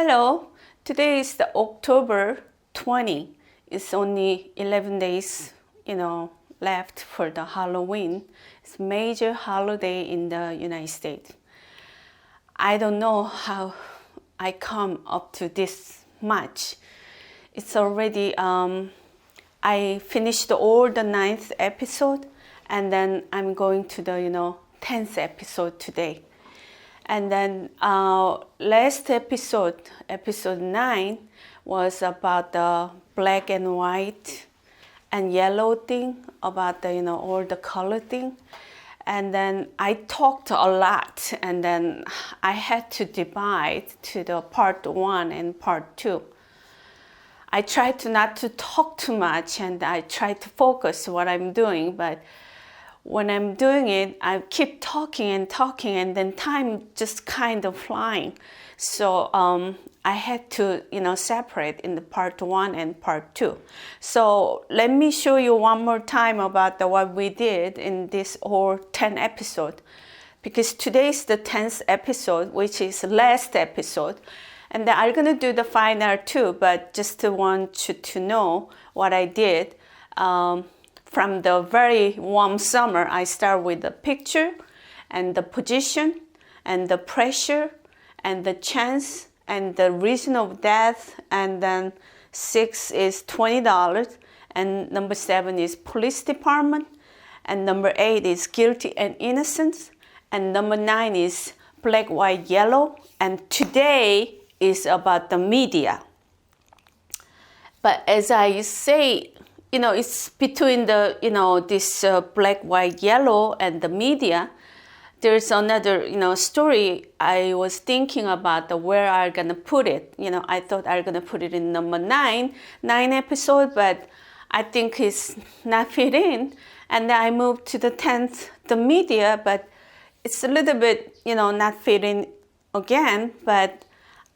Hello, today is the October 20. It's only 11 days, left for the Halloween. It's a major holiday in the United States. I don't know how I come up to this much. It's already, I finished all the 9th episode and then I'm going to the, 10th episode today. And then last episode, episode 9, was about the black and white and yellow thing, about the, all the color thing. And then I talked a lot, and then I had to divide to the part 1 and part 2. I tried to not to talk too much, and I tried to focus what I'm doing, but when I'm doing it, I keep talking, and then time just kind of flying. So I had to, separate in the part 1 and part 2. So let me show you one more time about what we did in this whole 10 episode. Because today is the 10th episode, which is the last episode. And then I'm going to do the final too, but just want you to know what I did. From the very warm summer, I start with the picture and the position and the pressure and the chance and the reason of death. And then 6 is $20. And number 7 is police department. And number 8 is guilty and innocence. And number 9 is black, white, yellow. And today is about the media. But as I say, it's between the, this black, white, yellow and the media. There's another, story I was thinking about where I'm going to put it. I thought I'm going to put it in number 9 episode, but I think it's not fit in. And then I moved to the 10th, the media, but it's a little bit, not fit in again, but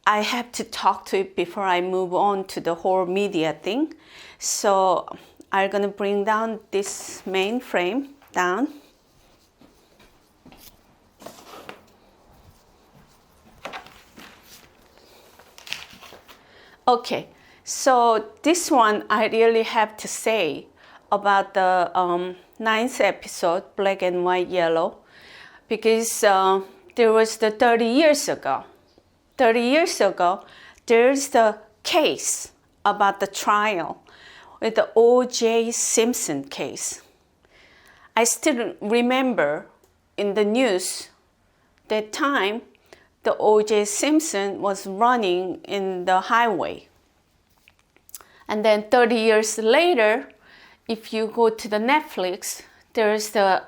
I have to talk to it before I move on to the whole media thing. So I'm going to bring down this main frame down. Okay, so this one I really have to say about the 9th episode, black and white, yellow, because there was the 30 years ago. 30 years ago, there's the case about the trial with the O.J. Simpson case. I still remember in the news that time the O.J. Simpson was running in the highway. And then 30 years later, if you go to the Netflix, there's the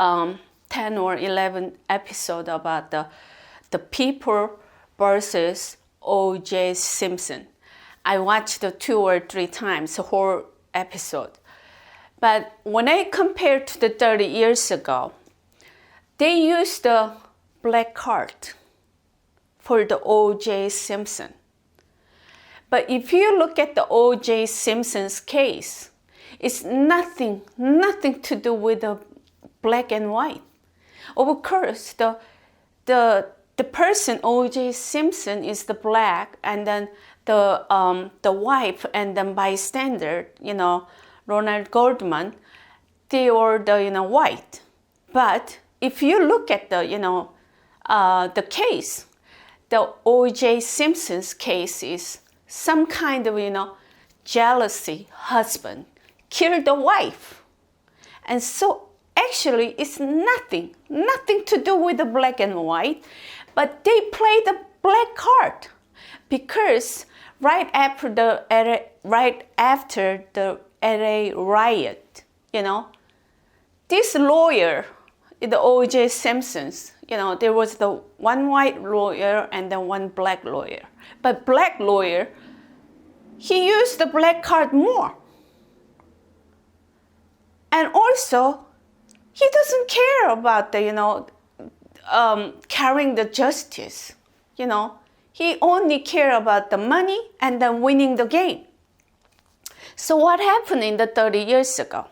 10 or 11 episode about the people versus O.J. Simpson. I watched the 2 or 3 times, the whole episode. But when I compare to the 30 years ago, they used the black card for the O.J. Simpson. But if you look at the O.J. Simpson's case, it's nothing to do with the black and white. Of course, the person, O.J. Simpson, is the black, and then the wife and then bystander, Ronald Goldman, they were the white. But if you look at the case, the O.J. Simpson's case is some kind of jealousy. Husband killed the wife, and so actually it's nothing to do with the black and white. But they play the black card because right after the LA riot, this lawyer, the O.J. Simpson's, there was the one white lawyer and then one black lawyer. But black lawyer, he used the black card more. And also, he doesn't care about the, carrying the justice, He only cared about the money and then winning the game. So what happened in the 30 years ago?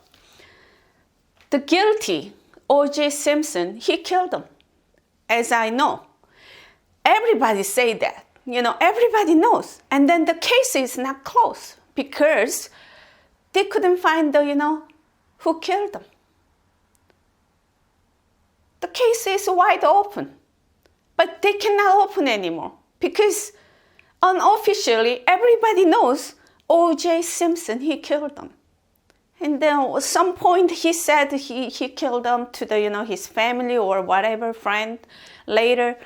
The guilty, O.J. Simpson, he killed him, as I know. Everybody say that. everybody knows. And then the case is not closed because they couldn't find who killed them. The case is wide open, but they cannot open anymore because unofficially everybody knows O.J. Simpson, he killed them. And then at some point he said he killed them to his family or whatever friend later.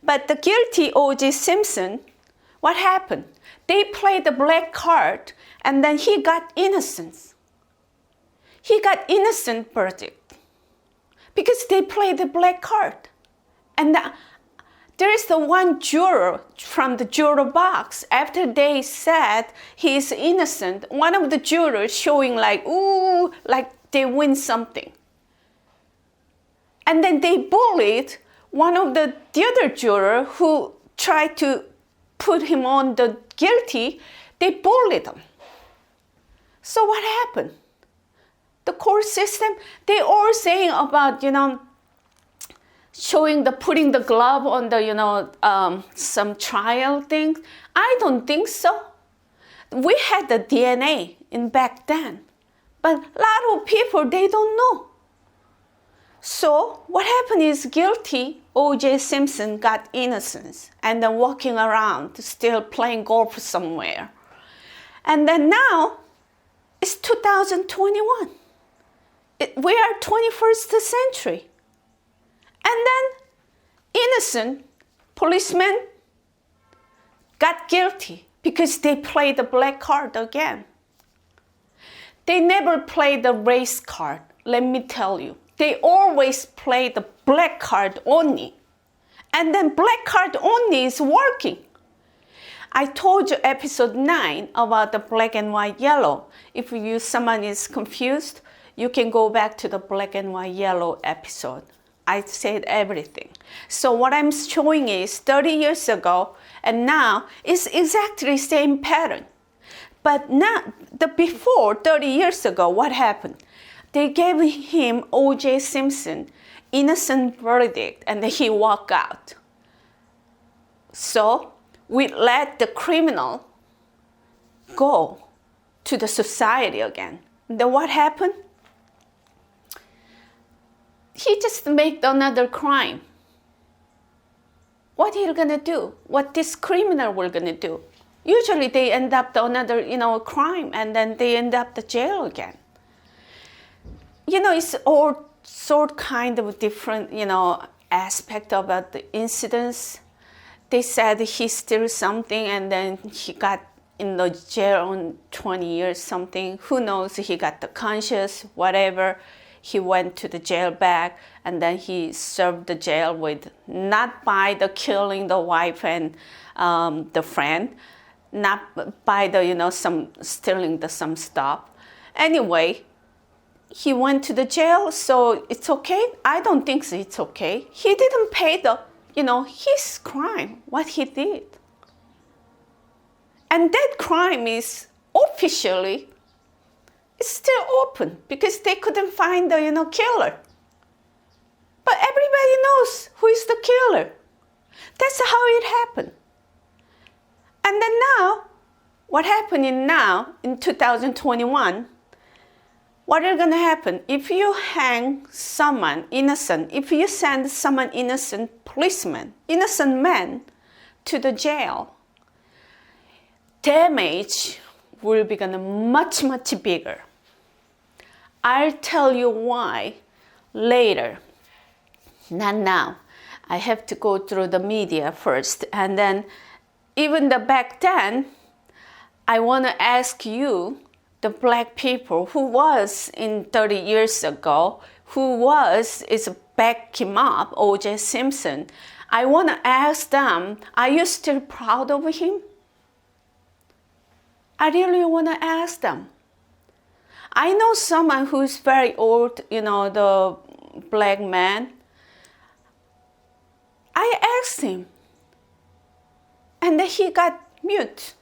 But the guilty O.J. Simpson, what happened? They played the black card and then he got innocence. He got innocent verdict because they played the black card. And there is the one juror from the juror box. After they said he is innocent, one of the jurors showing like they win something. And then they bullied one of the other juror who tried to put him on the guilty. They bullied him. So what happened? The court system, they all saying about, putting the glove on the, some trial thing. I don't think so. We had the DNA in back then, but a lot of people, they don't know. So what happened is guilty O.J. Simpson got innocence and then walking around, still playing golf somewhere. And then now it's 2021. We are 21st century. And then innocent policemen got guilty because they played the black card again. They never played the race card, let me tell you. They always play the black card only. And then black card only is working. I told you episode 9 about the black and white yellow. If someone is confused, you can go back to the black and white yellow episode. I said everything. So what I'm showing is 30 years ago and now is exactly the same pattern. But now, before 30 years ago, what happened? They gave him, O.J. Simpson, innocent verdict, and he walked out. So we let the criminal go to the society again. Then what happened? He just made another crime. What are you gonna do? What this criminal will gonna do? Usually they end up another, crime, and then they end up the jail again. It's all sort kind of different, aspect about the incidents. They said he stole something and then he got in the jail on 20 years something. Who knows? He got the conscious, whatever. He went to the jail back and then he served the jail with not by the killing the wife and the friend, not by the some stealing some stuff. Anyway, he went to the jail, so it's okay. I don't think so it's okay. He didn't pay his crime, what he did. And that crime is officially, it's still open because they couldn't find the, killer. But everybody knows who is the killer. That's how it happened. And then now, what happened in 2021, what is going to happen? If you hang someone innocent, if you send someone innocent policeman, innocent man to the jail, damage will be gonna much, much bigger. I'll tell you why later, not now. I have to go through the media first. And then even back then, I want to ask you, the black people who was in 30 years ago, is back him up, O.J. Simpson. I want to ask them, are you still proud of him? I really want to ask them. I know someone who's very old, the black man. I asked him, and then he got mute.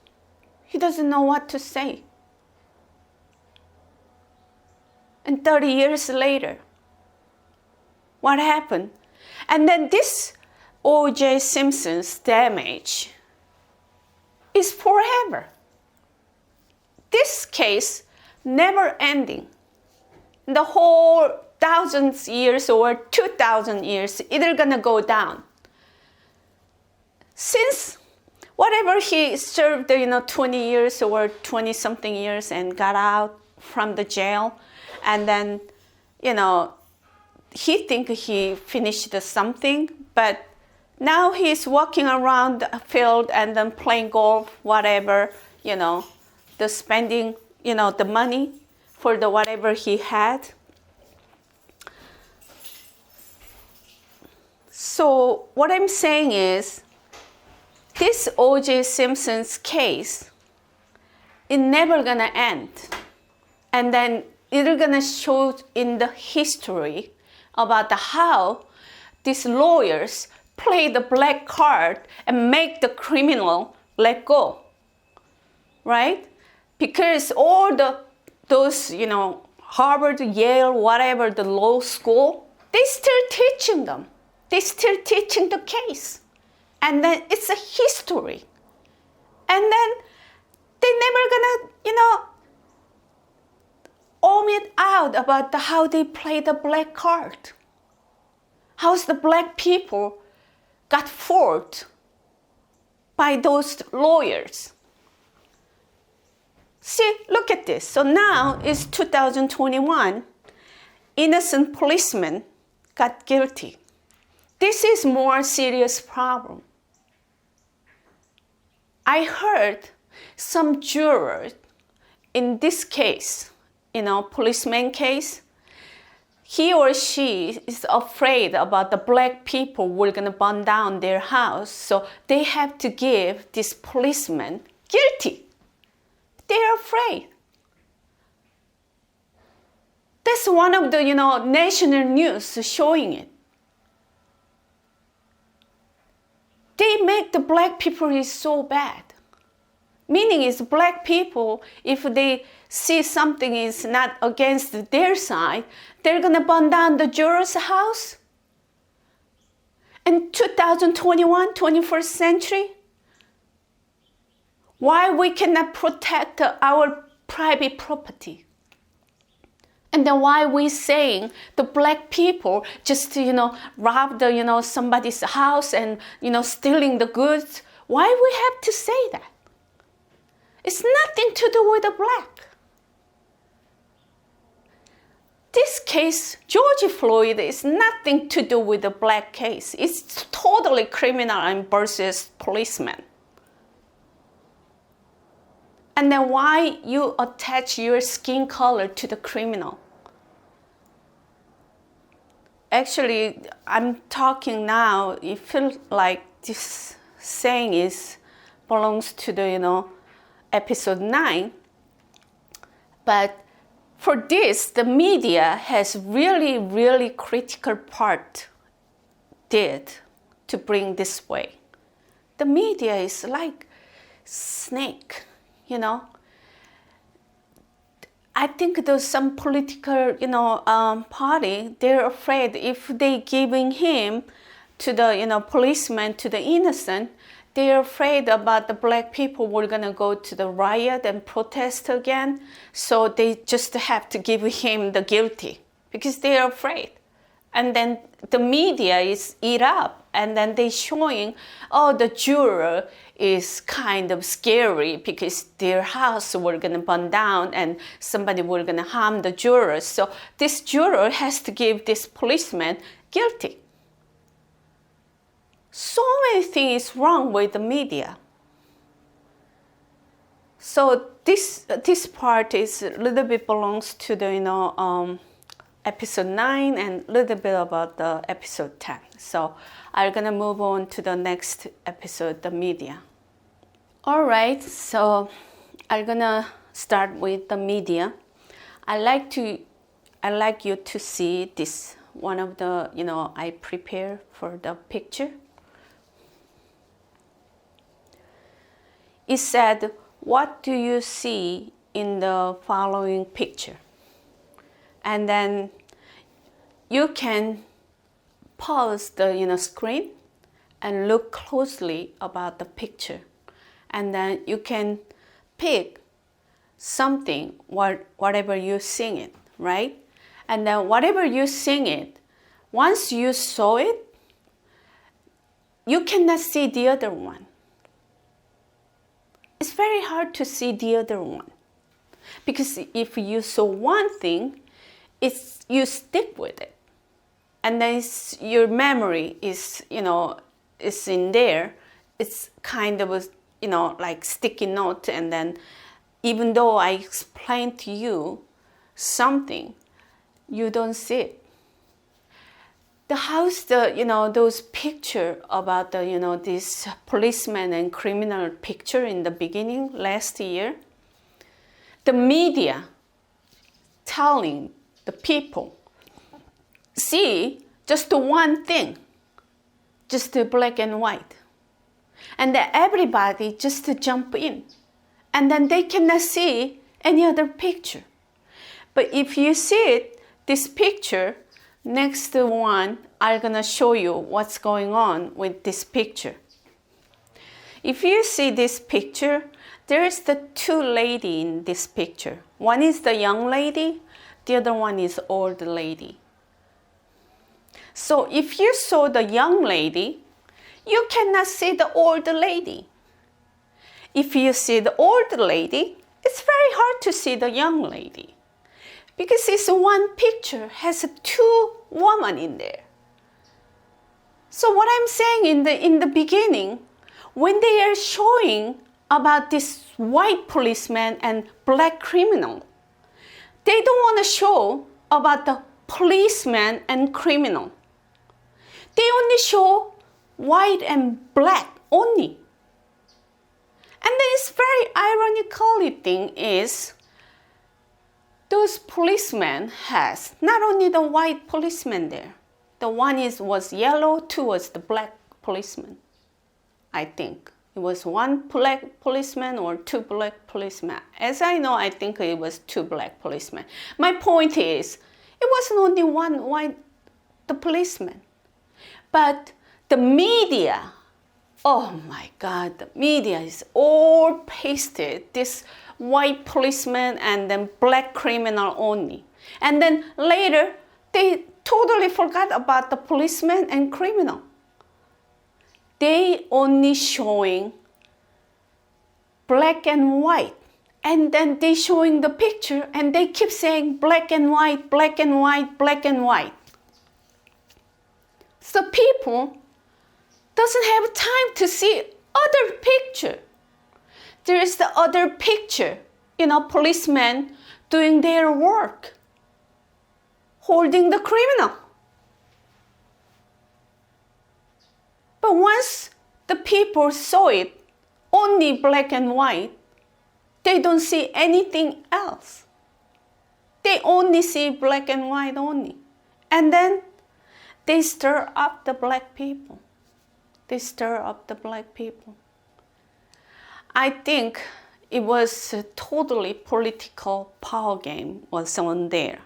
He doesn't know what to say. And 30 years later, what happened? And then this O.J. Simpson's damage is forever. This case never ending. The whole thousands years or 2,000 years, either gonna go down. Since whatever he served, 20 years or 20 something years and got out from the jail, and then, he think he finished something, but now he's walking around the field and then playing golf, whatever, the spending, the money for the whatever he had. So what I'm saying is, this O.J. Simpson's case is never gonna end. And then it's gonna show in the history about how these lawyers play the black card and make the criminal let go, right? Because all those, Harvard, Yale, whatever, the law school, they still teaching them. They still teaching the case. And then it's a history. And then they never gonna, omit out about how they play the black card. How's the black people got fooled by those lawyers. See, look at this. So now it's 2021. Innocent policemen got guilty. This is more serious problem. I heard some jurors in this case, policeman case, he or she is afraid about the black people were going to burn down their house, so they have to give this policeman guilty. They're afraid. That's one of the, national news showing it. They make the black people is so bad. Meaning is black people, if they see something is not against their side, they're going to burn down the juror's house. In 2021, 21st century, why we cannot protect our private property? And then why we saying the black people just, rob the, somebody's house and, stealing the goods? Why we have to say that? It's nothing to do with the black. This case, George Floyd, is nothing to do with the black case. It's totally criminal and versus policeman. And then why you attach your skin color to the criminal? Actually, I'm talking now, it feels like this saying belongs to the, episode 9. But for this, the media has really, really critical part did to bring this way. The media is like snake, I think there's some political, party, they're afraid if they giving him to the, policeman, to the innocent, they're afraid about the black people were going to go to the riot and protest again. So they just have to give him the guilty because they're afraid. And then the media is eat up and then they showing, the juror is kind of scary because their house were going to burn down and somebody were going to harm the jurors. So this juror has to give this policeman guilty. So many things wrong with the media. So this part is a little bit belongs to the episode 9 and a little bit about the episode 10. So I'm gonna move on to the next episode, the media. All right, so I'm gonna start with the media. I like you to see this one of the I prepare for the picture. It said, what do you see in the following picture? And then you can pause the screen and look closely about the picture. and then you can pick something, whatever you sing it, right? And then whatever you sing it, once you saw it, you cannot see the other one. It's very hard to see the other one. Because if you saw one thing, you stick with it. And then your memory is, is in there. It's kind of a, like sticky note. And then even though I explain to you something, you don't see it. The house, those picture about this policeman and criminal picture in the beginning last year, the media telling the people, see just the one thing, just the black and white. And then everybody just to jump in. And then they cannot see any other picture. But if you see it, this picture, next one, I'm going to show you what's going on with this picture. If you see this picture, there's the two ladies in this picture. One is the young lady, the other one is old lady. So if you saw the young lady, you cannot see the old lady. If you see the old lady, it's very hard to see the young lady. Because this one picture has two women in there. So what I'm saying in the beginning, when they are showing about this white policeman and black criminal, they don't want to show about the policeman and criminal. They only show white and black only. And then it's very ironically thing is, those policemen has not only the white policeman there. The one was yellow, two was the black policeman. I think it was one black policeman or two black policemen. As I know, I think it was two black policemen. My point is, it wasn't only one white the policeman, but the media. Oh my God, the media is all pasted this white policeman and then black criminal only. And then later, they totally forgot about the policeman and criminal. They only showing black and white. And then they showing the picture and they keep saying black and white, black and white, black and white. So people doesn't have time to see other picture. There is the other picture, policemen doing their work, holding the criminal. But once the people saw it, only black and white, they don't see anything else. They only see black and white only. And then they stir up the black people. They stir up the black people. I think it was a totally political power game was on there.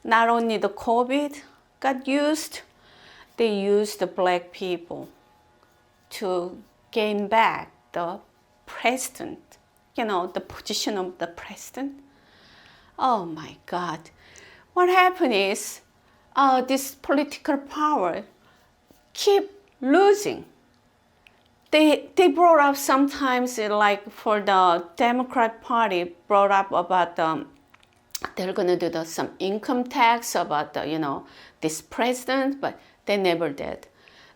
Not only the COVID got used, they used the black people to gain back the president, the position of the president. Oh my God. What happened is this political power keep losing. They brought up sometimes, like for the Democrat Party, brought up about they're going to do some income tax about this president, but they never did.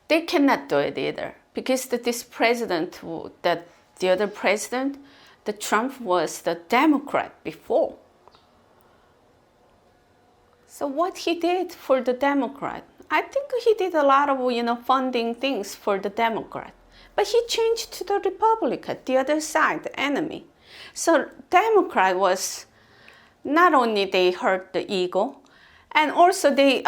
They cannot do it either because this president, the other president, the Trump was the Democrat before. So what he did for the Democrat, I think he did a lot of funding things for the Democrat. But he changed to the Republican, the other side, the enemy. So Democrat was, not only they hurt the ego, and also they,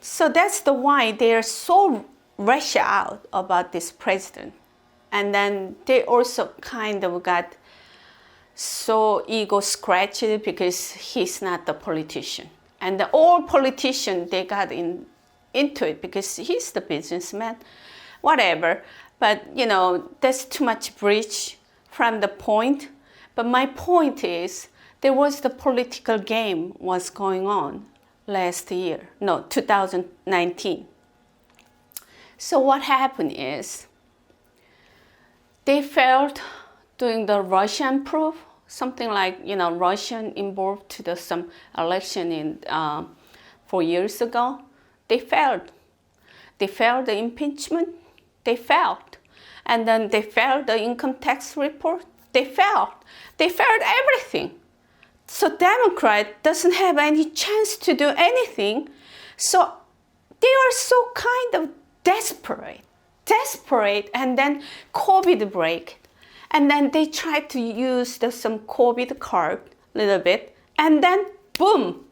so that's why they are so rush out about this president. And then they also kind of got so ego scratched because he's not the politician. And all politicians, they got into it because he's the businessman, whatever. But, that's too much bridge from the point. But my point is, there was the political game was going on last year, no, 2019. So what happened is, they failed doing the Russian probe, something like, Russian involved to some election in 4 years ago. They failed. They failed the impeachment. They failed. And then they failed the income tax report. They failed. They failed everything. So Democrat doesn't have any chance to do anything. So they are so kind of desperate, and then COVID break. And then they try to use some COVID card a little bit. And then boom,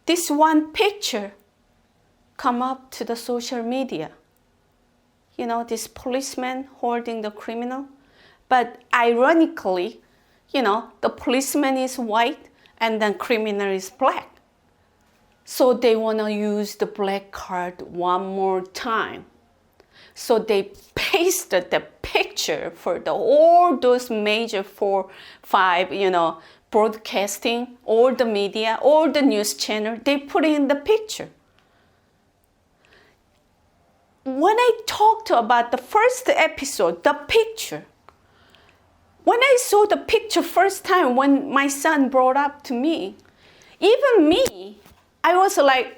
this one picture come up to the social media. This policeman holding the criminal. But ironically, the policeman is white and then criminal is black. So they want to use the black card one more time. So they pasted the picture for all those major 4, 5, broadcasting, all the media, all the news channel, they put in the picture. When I talked about the first episode, the picture, when I saw the picture first time when my son brought up to me, even me, I was like,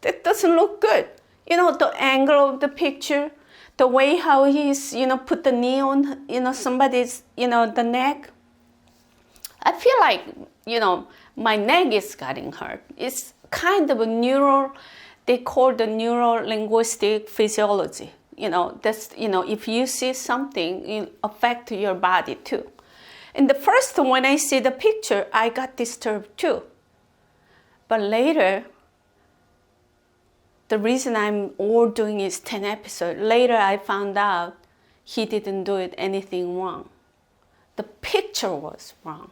that doesn't look good. The angle of the picture, the way how he's, put the knee on, somebody's, the neck. I feel like, my neck is getting hurt. It's kind of a they call the neuro-linguistic physiology. That's, if you see something, it affects your body too. And the first, when I see the picture, I got disturbed too. But later, the reason I'm all doing is 10 episodes. Later, I found out he didn't do anything wrong. The picture was wrong.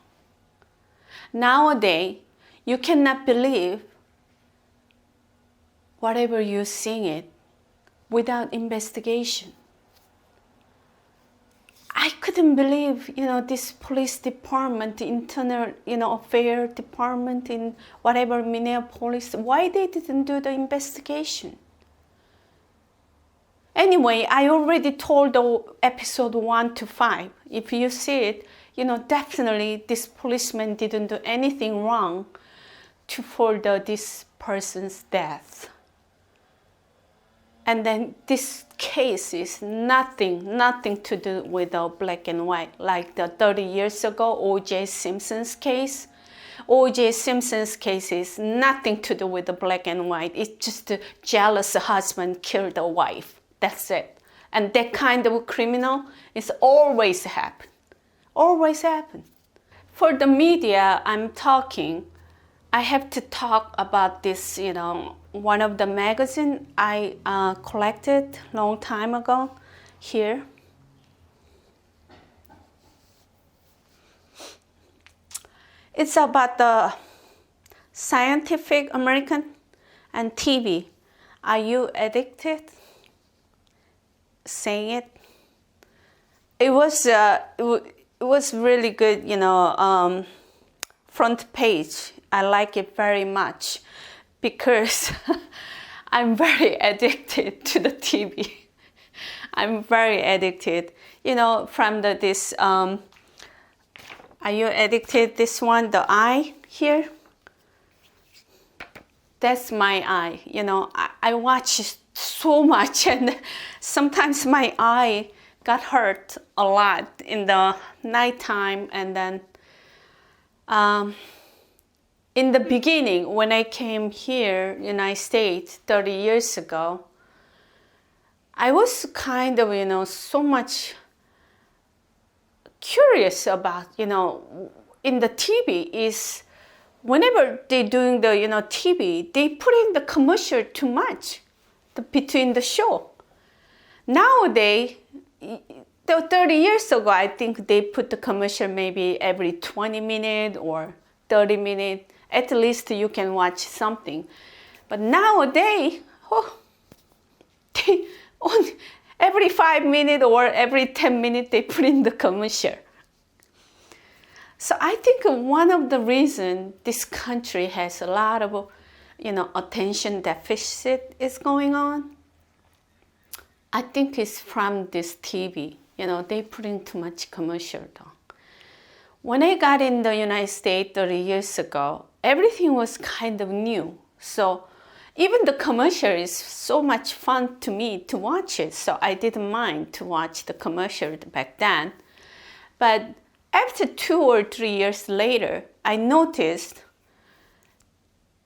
Nowadays, you cannot believe whatever you sing it without investigation. I couldn't believe, this police department, the internal, affair department in whatever Minneapolis, why they didn't do the investigation. Anyway, I already told the episode 1 to 5. If you see it, definitely this policeman didn't do anything wrong for this person's death. And then this case is nothing to do with the black and white. Like the 30 years ago, O.J. Simpson's case. O.J. Simpson's case is nothing to do with the black and white. It's just a jealous husband killed the wife. That's it. And that kind of criminal is always happen. Always happen. For the media, I have to talk about this, one of the magazine I collected long time ago here. It's about the Scientific American and TV. Are you addicted? Saying it. It was really good, front page. I like it very much because I'm very addicted to the TV. I'm very addicted. From this, are you addicted? This one, the eye here? That's my eye. I watch so much and sometimes my eye got hurt a lot in the nighttime. And then in the beginning, when I came here, United States, 30 years ago, I was kind of, so much curious about, in the TV is whenever they're doing the, TV, they put in the commercial too much between the show. Nowadays, 30 years ago, I think they put the commercial maybe every 20 minutes or 30 minutes. At least you can watch something. But nowadays, Every 5 minutes or every 10 minutes, they put in the commercial. So I think one of the reasons this country has a lot of, attention deficit is going on, I think it's from this TV. They put in too much commercial though. When I got in the United States 30 years ago, everything was kind of new. So even the commercial is so much fun to me to watch it. So I didn't mind to watch the commercial back then. But after 2 or 3 years later, I noticed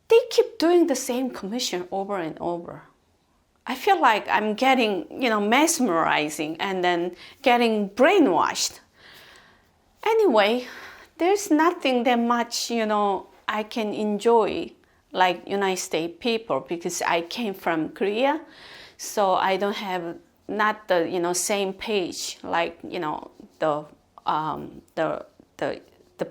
they keep doing the same commercial over and over. I feel like I'm getting, mesmerizing and then getting brainwashed. Anyway, there's nothing that much, I can enjoy like United States people because I came from Korea, so I don't have not the same page like the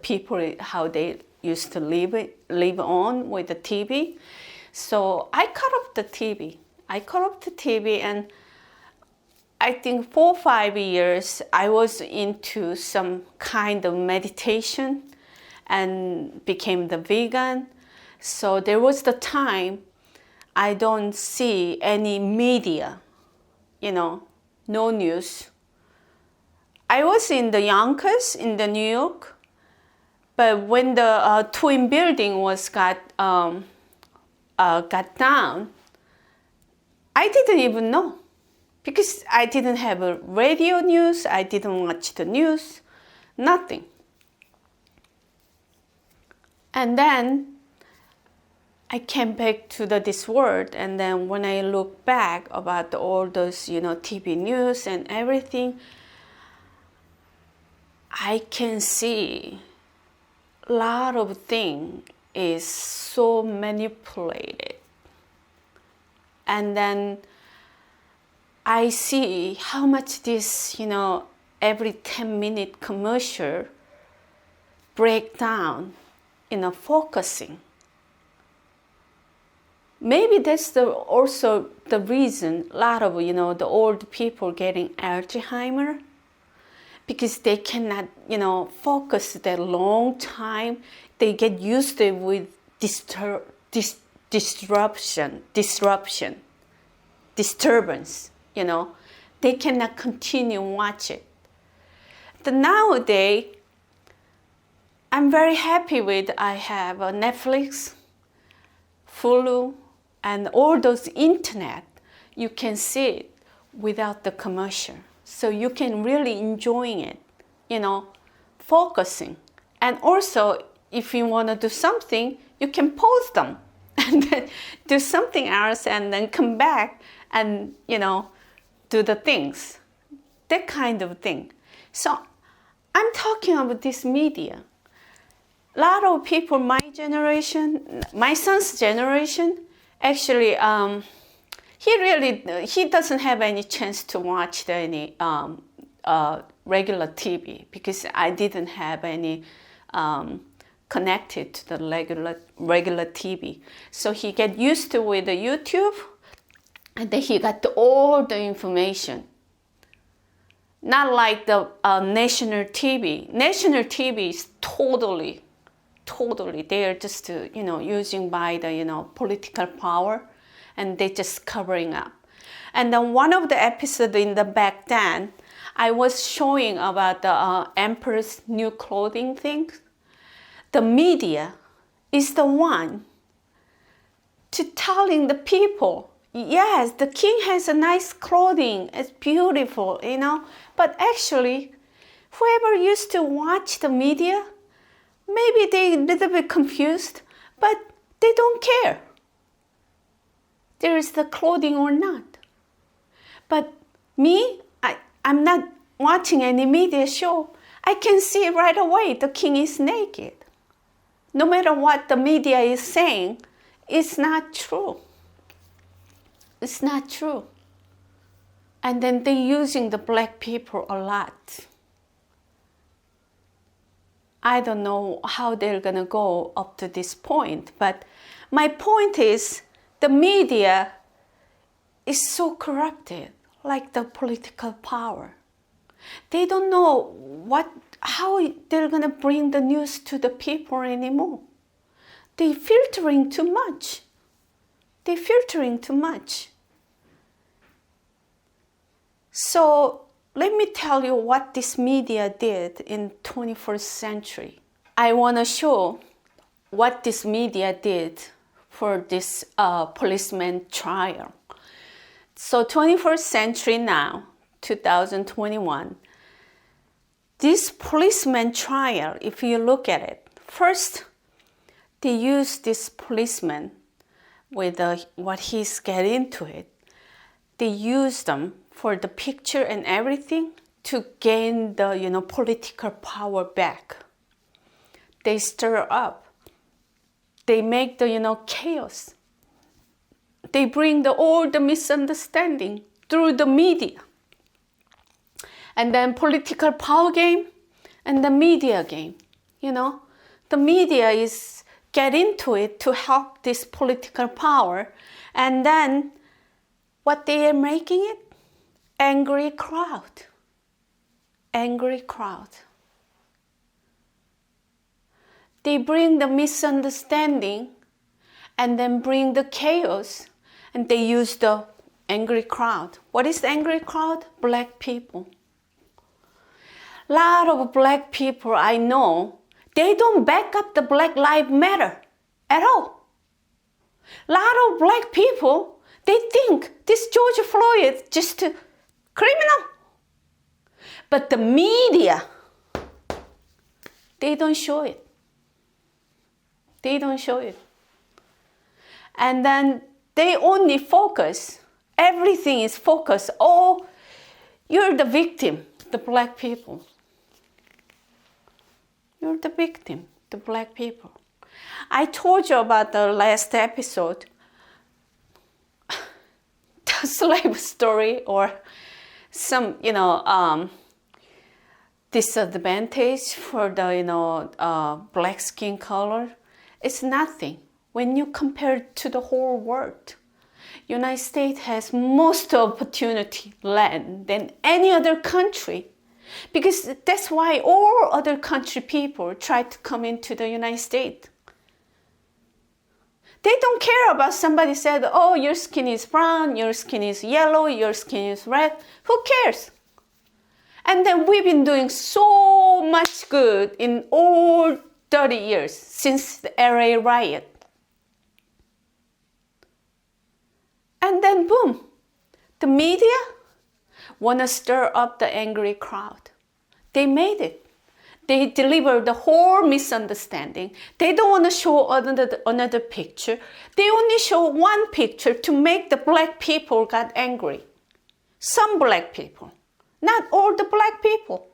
people how they used to live on with the TV. So I cut off the TV. And I think 4 or 5 years I was into some kind of meditation and became the vegan. So there was the time I don't see any media, no news. I was in the Yonkers in the New York, but when the twin building was got down, I didn't even know. Because I didn't have a radio news, I didn't watch the news, nothing. And then I came back to this world, and then when I look back about all those, TV news and everything, I can see a lot of things is so manipulated. And then I see how much this, every 10-minute commercial break down, focusing. Maybe that's also the reason a lot of, the old people getting Alzheimer, because they cannot, focus that long time. They get used to it with disturbance. They cannot continue watch it. But nowadays, I'm very happy with I have a Netflix, Hulu, and all those internet. You can see it without the commercial. So you can really enjoy it, focusing. And also, if you want to do something, you can pause them and then do something else and then come back and, do the things, that kind of thing. So I'm talking about this media. A lot of people, my generation, my son's generation, actually, he doesn't have any chance to watch any regular TV because I didn't have any connected to the regular TV. So he get used to with the YouTube, and then he got all the information. Not like the national TV. National TV is totally, they are just, using by the, political power, and they just covering up. And then one of the episodes in the back then, I was showing about the emperor's new clothing thing. The media is the one to telling the people, yes, the king has a nice clothing, it's beautiful, But actually, whoever used to watch the media, maybe they a little bit confused, but they don't care. There is the clothing or not. But me, I'm not watching any media show. I can see right away the king is naked. No matter what the media is saying, it's not true. It's not true. And then they're using the black people a lot. I don't know how they're going to go up to this point, but my point is the media is so corrupted. like the political power. They don't know how they're going to bring the news to the people anymore. They're filtering too much. So let me tell you what this media did in 21st century. I want to show what this media did for this policeman trial. So 21st century now, 2021, this policeman trial, if you look at it, first they use this policeman with what he's get into it. They use them for the picture and everything to gain the political power back. They stir up. They make the chaos. They bring all the misunderstanding through the media. And then political power game and the media game. The media is get into it to help this political power. And then what they are making it? Angry crowd. They bring the misunderstanding and then bring the chaos, and they use the angry crowd. What is the angry crowd? Black people. A lot of black people I know, they don't back up the Black Lives Matter at all. A lot of black people, they think this George Floyd is just a criminal. But the media, they don't show it. And then they only focus, everything is focused, oh, you're the victim, the black people. You're the victim, the black people. I told you about the last episode, the slave story or some, disadvantage for the, black skin color. It's nothing when you compare it to the whole world. United States has most opportunity land than any other country, because that's why all other country people try to come into the United States. They don't care about somebody said, oh, your skin is brown, your skin is yellow, your skin is red. Who cares? And then we've been doing so much good in all 30 years since the LA riot. And then boom, the media want to stir up the angry crowd. They made it. They delivered the whole misunderstanding. They don't want to show another picture. They only show one picture to make the black people got angry. Some black people, not all the black people.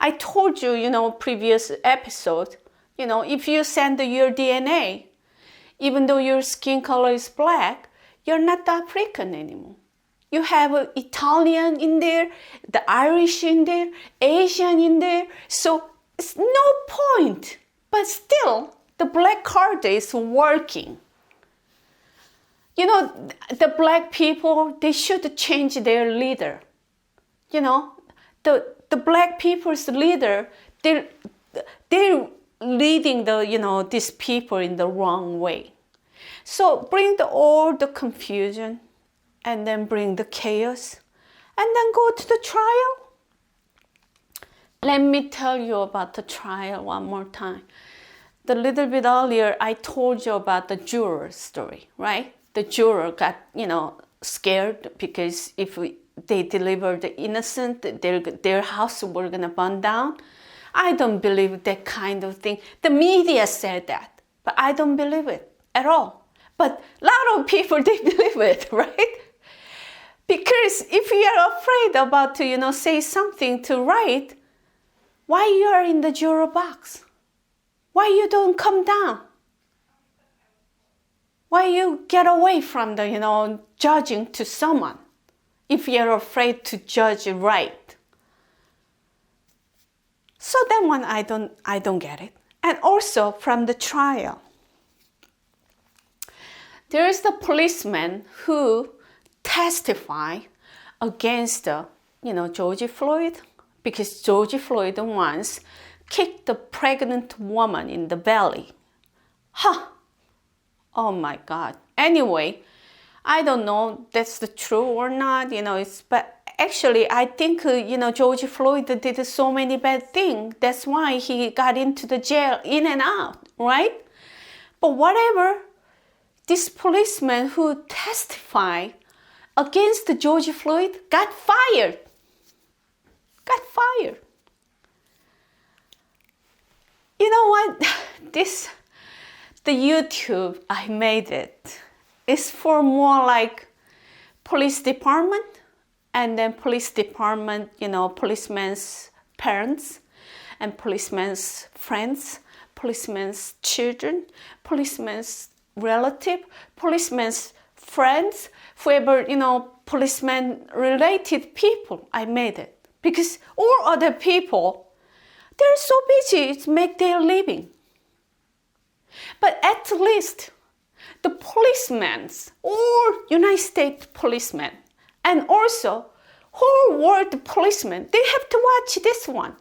I told you, previous episode, if you send your DNA, even though your skin color is black, you're not African anymore. You have Italian in there, the Irish in there, Asian in there. So it's no point. But still, the black card is working. The black people, they should change their leader. The black people's leader, they're leading these people in the wrong way. So bring all the confusion and then bring the chaos and then go to the trial. Let me tell you about the trial one more time. The little bit earlier, I told you about the juror story, right? The juror got, scared because if they delivered the innocent, their house were going to burn down. I don't believe that kind of thing. The media said that, but I don't believe it at all. But a lot of people, they believe it, right? Because if you are afraid about to, say something to write, why you are in the juror box? Why you don't come down? Why you get away from the, judging to someone if you're afraid to judge right? So that one, I don't get it. And also from the trial, there is the policeman who testified against, George Floyd, because George Floyd once kicked the pregnant woman in the belly. Oh my God. Anyway, I don't know that's the true or not, but actually I think, George Floyd did so many bad things. That's why he got into the jail in and out, right? But whatever, this policeman who testified against George Floyd got fired. You know what? The YouTube, I made it. It's for more like police department, and then police department, policemen's parents and policemen's friends, policemen's children, policemen's relative, policemen's friends, whoever, policeman related people. I made it because all other people, they're so busy to make their living. But at least the policemen, or United States policemen, and also whole world policemen, they have to watch this one.